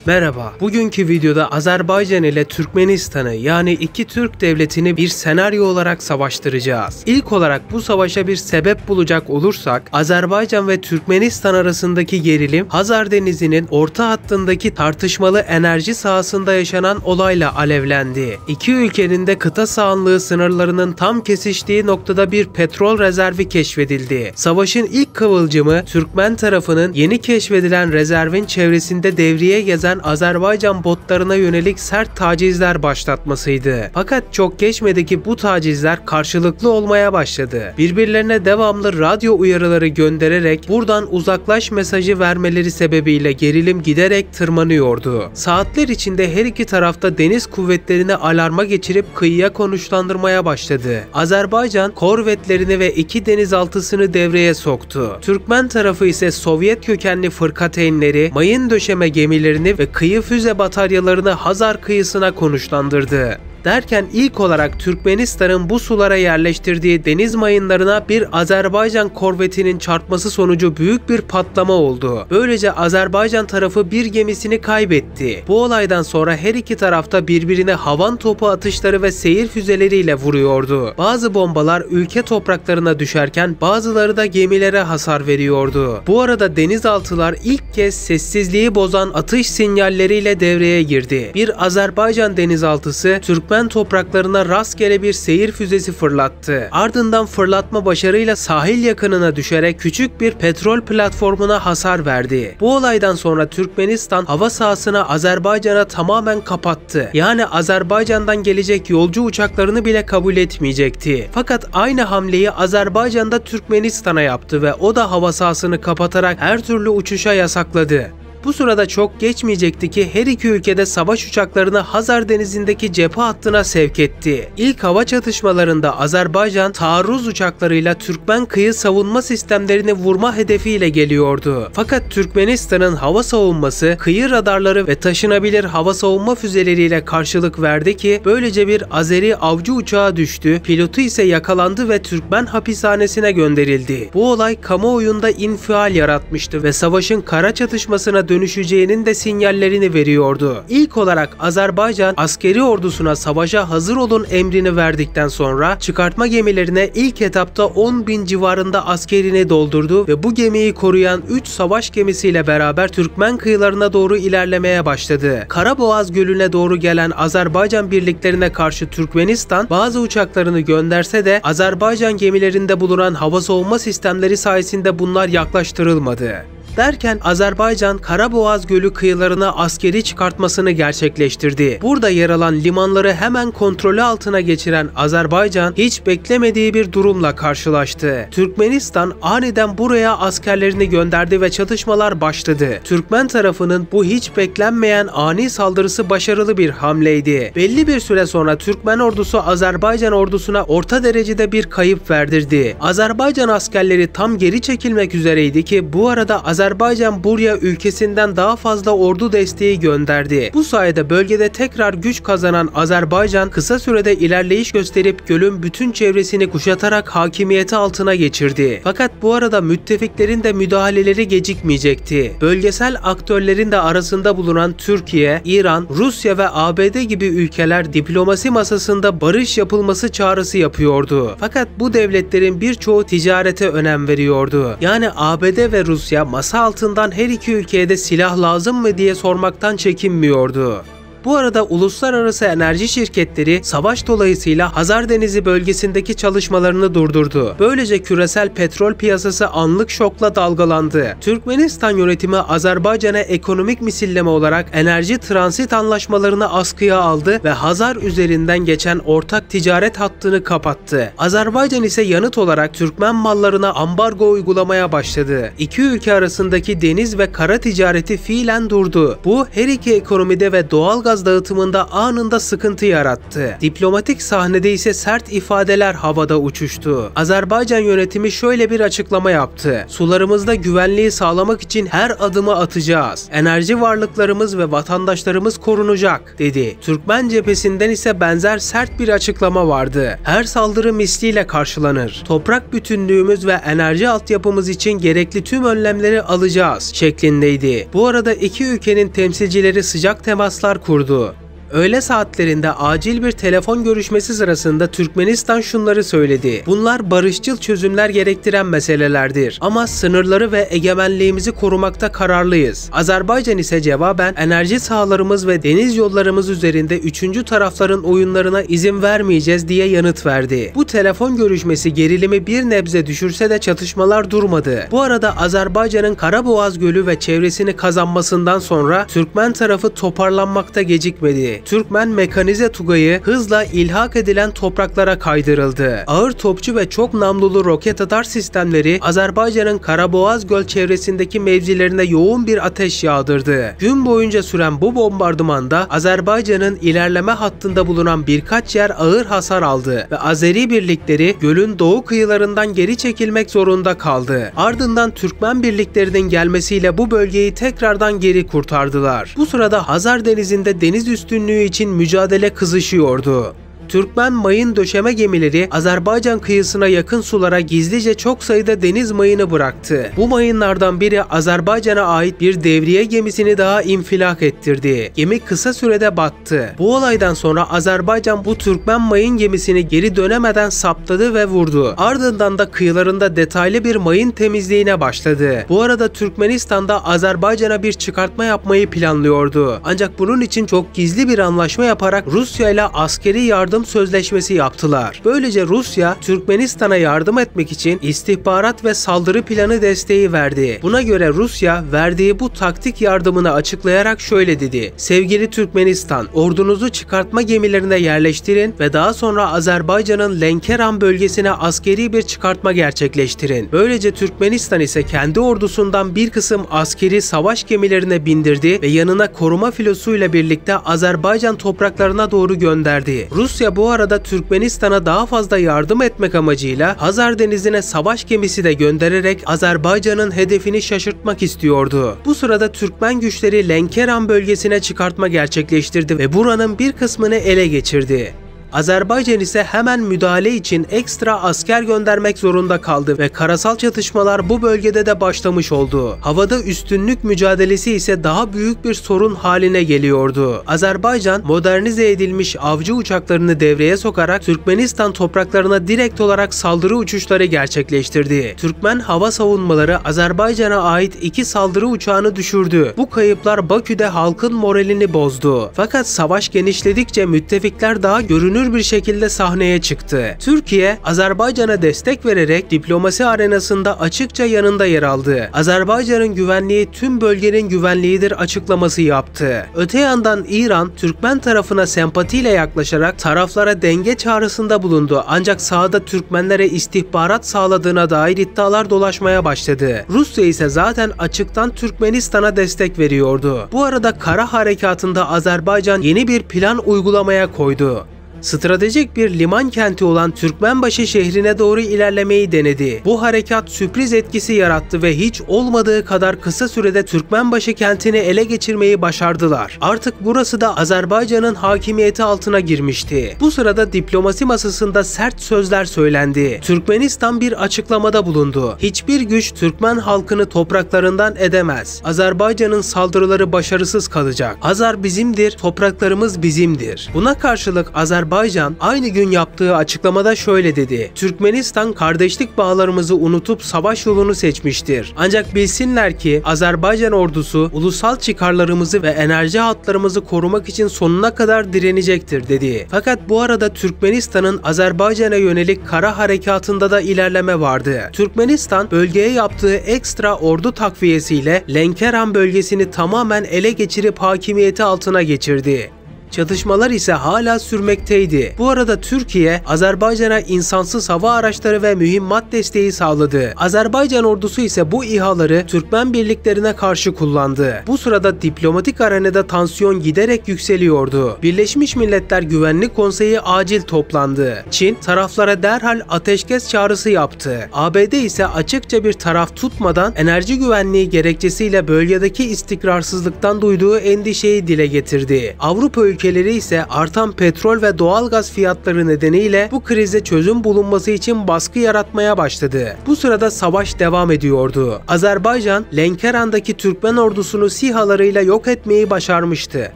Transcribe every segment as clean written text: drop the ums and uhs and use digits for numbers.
Merhaba, bugünkü videoda Azerbaycan ile Türkmenistan'ı yani iki Türk devletini bir senaryo olarak savaştıracağız. İlk olarak bu savaşa bir sebep bulacak olursak, Azerbaycan ve Türkmenistan arasındaki gerilim, Hazar Denizi'nin orta hattındaki tartışmalı enerji sahasında yaşanan olayla alevlendi. İki ülkenin de kıta sahanlığı sınırlarının tam kesiştiği noktada bir petrol rezervi keşfedildi. Savaşın ilk kıvılcımı, Türkmen tarafının yeni keşfedilen rezervin çevresinde devreye gezen Azerbaycan botlarına yönelik sert tacizler başlatmasıydı. Fakat çok geçmedi ki bu tacizler karşılıklı olmaya başladı. Birbirlerine devamlı radyo uyarıları göndererek buradan uzaklaş mesajı vermeleri sebebiyle gerilim giderek tırmanıyordu. Saatler içinde her iki tarafta deniz kuvvetlerini alarma geçirip kıyıya konuşlandırmaya başladı. Azerbaycan korvetlerini ve iki denizaltısını devreye soktu. Türkmen tarafı ise Sovyet kökenli fırkateynleri, mayın döşeme gemilerini ve kıyı füze bataryalarını Hazar kıyısına konuşlandırdı. Derken ilk olarak Türkmenistan'ın bu sulara yerleştirdiği deniz mayınlarına bir Azerbaycan korvetinin çarpması sonucu büyük bir patlama oldu. Böylece Azerbaycan tarafı bir gemisini kaybetti. Bu olaydan sonra her iki tarafta birbirine havan topu atışları ve seyir füzeleriyle vuruyordu. Bazı bombalar ülke topraklarına düşerken bazıları da gemilere hasar veriyordu. Bu arada denizaltılar ilk kez sessizliği bozan atış sinyalleriyle devreye girdi. Bir Azerbaycan denizaltısı Türkmen topraklarına rastgele bir seyir füzesi fırlattı. Ardından fırlatma başarıyla sahil yakınına düşerek küçük bir petrol platformuna hasar verdi. Bu olaydan sonra Türkmenistan hava sahasını Azerbaycan'a tamamen kapattı. Yani Azerbaycan'dan gelecek yolcu uçaklarını bile kabul etmeyecekti. Fakat aynı hamleyi Azerbaycan da Türkmenistan'a yaptı ve o da hava sahasını kapatarak her türlü uçuşa yasakladı. Bu sırada çok geçmeyecekti ki her iki ülkede savaş uçaklarını Hazar Denizi'ndeki cephe hattına sevk etti. İlk hava çatışmalarında Azerbaycan taarruz uçaklarıyla Türkmen kıyı savunma sistemlerini vurma hedefiyle geliyordu. Fakat Türkmenistan'ın hava savunması, kıyı radarları ve taşınabilir hava savunma füzeleriyle karşılık verdi ki böylece bir Azeri avcı uçağı düştü, pilotu ise yakalandı ve Türkmen hapishanesine gönderildi. Bu olay kamuoyunda infial yaratmıştı ve savaşın kara çatışmasına dönüşeceğinin de sinyallerini veriyordu. İlk olarak Azerbaycan askeri ordusuna savaşa hazır olun emrini verdikten sonra çıkartma gemilerine ilk etapta 10.000 civarında askerini doldurdu ve bu gemiyi koruyan 3 savaş gemisiyle beraber Türkmen kıyılarına doğru ilerlemeye başladı. Karaboğaz Gölü'ne doğru gelen Azerbaycan birliklerine karşı Türkmenistan bazı uçaklarını gönderse de Azerbaycan gemilerinde bulunan hava savunma sistemleri sayesinde bunlar yaklaştırılmadı. Derken Azerbaycan Karaboğaz Gölü kıyılarına askeri çıkartmasını gerçekleştirdi. Burada yer alan limanları hemen kontrolü altına geçiren Azerbaycan hiç beklemediği bir durumla karşılaştı. Türkmenistan aniden buraya askerlerini gönderdi ve çatışmalar başladı. Türkmen tarafının bu hiç beklenmeyen ani saldırısı başarılı bir hamleydi. Belli bir süre sonra Türkmen ordusu Azerbaycan ordusuna orta derecede bir kayıp verdirdi. Azerbaycan askerleri tam geri çekilmek üzereydi ki bu arada Azerbaycan buraya ülkesinden daha fazla ordu desteği gönderdi. Bu sayede bölgede tekrar güç kazanan Azerbaycan kısa sürede ilerleyiş gösterip gölün bütün çevresini kuşatarak hakimiyeti altına geçirdi. Fakat bu arada müttefiklerin de müdahaleleri gecikmeyecekti. Bölgesel aktörlerin de arasında bulunan Türkiye, İran, Rusya ve ABD gibi ülkeler diplomasi masasında barış yapılması çağrısı yapıyordu. Fakat bu devletlerin birçoğu ticarete önem veriyordu. Yani ABD ve Rusya masa altından her iki ülkeye de silah lazım mı diye sormaktan çekinmiyordu. Bu arada uluslararası enerji şirketleri savaş dolayısıyla Hazar Denizi bölgesindeki çalışmalarını durdurdu. Böylece küresel petrol piyasası anlık şokla dalgalandı. Türkmenistan yönetimi Azerbaycan'a ekonomik misilleme olarak enerji transit anlaşmalarını askıya aldı ve Hazar üzerinden geçen ortak ticaret hattını kapattı. Azerbaycan ise yanıt olarak Türkmen mallarına ambargo uygulamaya başladı. İki ülke arasındaki deniz ve kara ticareti fiilen durdu. Bu her iki ekonomide ve doğalgaz doğalgaz dağıtımında anında sıkıntı yarattı. Diplomatik sahnede ise sert ifadeler havada uçuştu. Azerbaycan yönetimi şöyle bir açıklama yaptı. Sularımızda güvenliği sağlamak için her adımı atacağız. Enerji varlıklarımız ve vatandaşlarımız korunacak, dedi. Türkmen cephesinden ise benzer sert bir açıklama vardı. Her saldırı misliyle karşılanır. Toprak bütünlüğümüz ve enerji altyapımız için gerekli tüm önlemleri alacağız şeklindeydi. Bu arada iki ülkenin temsilcileri sıcak temaslar kurdu. Öğle saatlerinde acil bir telefon görüşmesi sırasında Türkmenistan şunları söyledi. Bunlar barışçıl çözümler gerektiren meselelerdir. Ama sınırları ve egemenliğimizi korumakta kararlıyız. Azerbaycan ise cevaben enerji sahalarımız ve deniz yollarımız üzerinde üçüncü tarafların oyunlarına izin vermeyeceğiz diye yanıt verdi. Bu telefon görüşmesi gerilimi bir nebze düşürse de çatışmalar durmadı. Bu arada Azerbaycan'ın Karaboğaz Gölü ve çevresini kazanmasından sonra Türkmen tarafı toparlanmakta gecikmedi. Türkmen mekanize Tugay'ı hızla ilhak edilen topraklara kaydırıldı. Ağır topçu ve çok namlulu roket atar sistemleri Azerbaycan'ın Karaboğaz Göl çevresindeki mevzilerine yoğun bir ateş yağdırdı. Gün boyunca süren bu bombardımanda Azerbaycan'ın ilerleme hattında bulunan birkaç yer ağır hasar aldı ve Azeri birlikleri gölün doğu kıyılarından geri çekilmek zorunda kaldı. Ardından Türkmen birliklerinin gelmesiyle bu bölgeyi tekrardan geri kurtardılar. Bu sırada Hazar Denizi'nde deniz üstünlüğü için mücadele kızışıyordu. Türkmen mayın döşeme gemileri Azerbaycan kıyısına yakın sulara gizlice çok sayıda deniz mayını bıraktı. Bu mayınlardan biri Azerbaycan'a ait bir devriye gemisini daha infilak ettirdi. Gemi kısa sürede battı. Bu olaydan sonra Azerbaycan bu Türkmen mayın gemisini geri dönemeden saptadı ve vurdu. Ardından da kıyılarında detaylı bir mayın temizliğine başladı. Bu arada Türkmenistan'da Azerbaycan'a bir çıkartma yapmayı planlıyordu. Ancak bunun için çok gizli bir anlaşma yaparak Rusya ile askeri yardım sözleşmesi yaptılar. Böylece Rusya, Türkmenistan'a yardım etmek için istihbarat ve saldırı planı desteği verdi. Buna göre Rusya, verdiği bu taktik yardımını açıklayarak şöyle dedi: "Sevgili Türkmenistan, ordunuzu çıkartma gemilerine yerleştirin ve daha sonra Azerbaycan'ın Lenkeran bölgesine askeri bir çıkartma gerçekleştirin." Böylece Türkmenistan ise kendi ordusundan bir kısım askeri savaş gemilerine bindirdi ve yanına koruma filosuyla birlikte Azerbaycan topraklarına doğru gönderdi. Rusya bu arada Türkmenistan'a daha fazla yardım etmek amacıyla Hazar Denizi'ne savaş gemisi de göndererek Azerbaycan'ın hedefini şaşırtmak istiyordu. Bu sırada Türkmen güçleri Lenkeran bölgesine çıkartma gerçekleştirdi ve buranın bir kısmını ele geçirdi. Azerbaycan ise hemen müdahale için ekstra asker göndermek zorunda kaldı ve karasal çatışmalar bu bölgede de başlamış oldu. Havada üstünlük mücadelesi ise daha büyük bir sorun haline geliyordu. Azerbaycan modernize edilmiş avcı uçaklarını devreye sokarak Türkmenistan topraklarına direkt olarak saldırı uçuşları gerçekleştirdi. Türkmen hava savunmaları Azerbaycan'a ait 2 saldırı uçağını düşürdü. Bu kayıplar Bakü'de halkın moralini bozdu. Fakat savaş genişledikçe müttefikler daha görünür bir şekilde sahneye çıktı. Türkiye, Azerbaycan'a destek vererek diplomasi arenasında açıkça yanında yer aldı. Azerbaycan'ın güvenliği tüm bölgenin güvenliğidir açıklaması yaptı. Öte yandan İran, Türkmen tarafına sempatiyle yaklaşarak taraflara denge çağrısında bulundu. Ancak sahada Türkmenlere istihbarat sağladığına dair iddialar dolaşmaya başladı. Rusya ise zaten açıktan Türkmenistan'a destek veriyordu. Bu arada kara harekatında Azerbaycan yeni bir plan uygulamaya koydu. Stratejik bir liman kenti olan Türkmenbaşı şehrine doğru ilerlemeyi denedi. Bu harekat sürpriz etkisi yarattı ve hiç olmadığı kadar kısa sürede Türkmenbaşı kentini ele geçirmeyi başardılar. Artık burası da Azerbaycan'ın hakimiyeti altına girmişti. Bu sırada diplomasi masasında sert sözler söylendi. Türkmenistan bir açıklamada bulundu. Hiçbir güç Türkmen halkını topraklarından edemez. Azerbaycan'ın saldırıları başarısız kalacak. Hazar bizimdir, topraklarımız bizimdir. Buna karşılık Azerbaycan aynı gün yaptığı açıklamada şöyle dedi: "Türkmenistan kardeşlik bağlarımızı unutup savaş yolunu seçmiştir. Ancak bilsinler ki Azerbaycan ordusu ulusal çıkarlarımızı ve enerji hatlarımızı korumak için sonuna kadar direnecektir," dedi. Fakat bu arada Türkmenistan'ın Azerbaycan'a yönelik kara harekatında da ilerleme vardı. Türkmenistan bölgeye yaptığı ekstra ordu takviyesiyle Lenkeran bölgesini tamamen ele geçirip hakimiyeti altına geçirdi. Çatışmalar ise hala sürmekteydi. Bu arada Türkiye, Azerbaycan'a insansız hava araçları ve mühimmat desteği sağladı. Azerbaycan ordusu ise bu İHA'ları Türkmen birliklerine karşı kullandı. Bu sırada diplomatik arenada tansiyon giderek yükseliyordu. Birleşmiş Milletler Güvenlik Konseyi acil toplandı. Çin taraflara derhal ateşkes çağrısı yaptı. ABD ise açıkça bir taraf tutmadan enerji güvenliği gerekçesiyle bölgedeki istikrarsızlıktan duyduğu endişeyi dile getirdi. Avrupa ülkeleri ise artan petrol ve doğalgaz fiyatları nedeniyle bu krize çözüm bulunması için baskı yaratmaya başladı. Bu sırada savaş devam ediyordu. Azerbaycan, Lenkeran'daki Türkmen ordusunu SİHA'larıyla yok etmeyi başarmıştı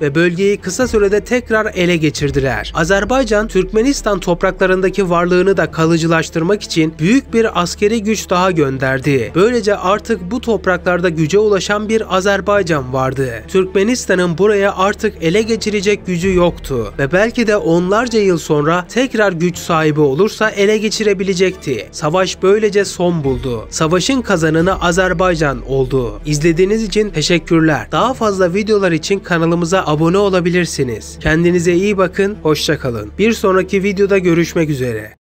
ve bölgeyi kısa sürede tekrar ele geçirdiler. Azerbaycan, Türkmenistan topraklarındaki varlığını da kalıcılaştırmak için büyük bir askeri güç daha gönderdi. Böylece artık bu topraklarda güce ulaşan bir Azerbaycan vardı. Türkmenistan'ın buraya artık ele geçirecek gücü yoktu ve belki de onlarca yıl sonra tekrar güç sahibi olursa ele geçirebilecekti. Savaş böylece son buldu. Savaşın kazananı Azerbaycan oldu. İzlediğiniz için teşekkürler. Daha fazla videolar için kanalımıza abone olabilirsiniz. Kendinize iyi bakın, hoşça kalın. Bir sonraki videoda görüşmek üzere.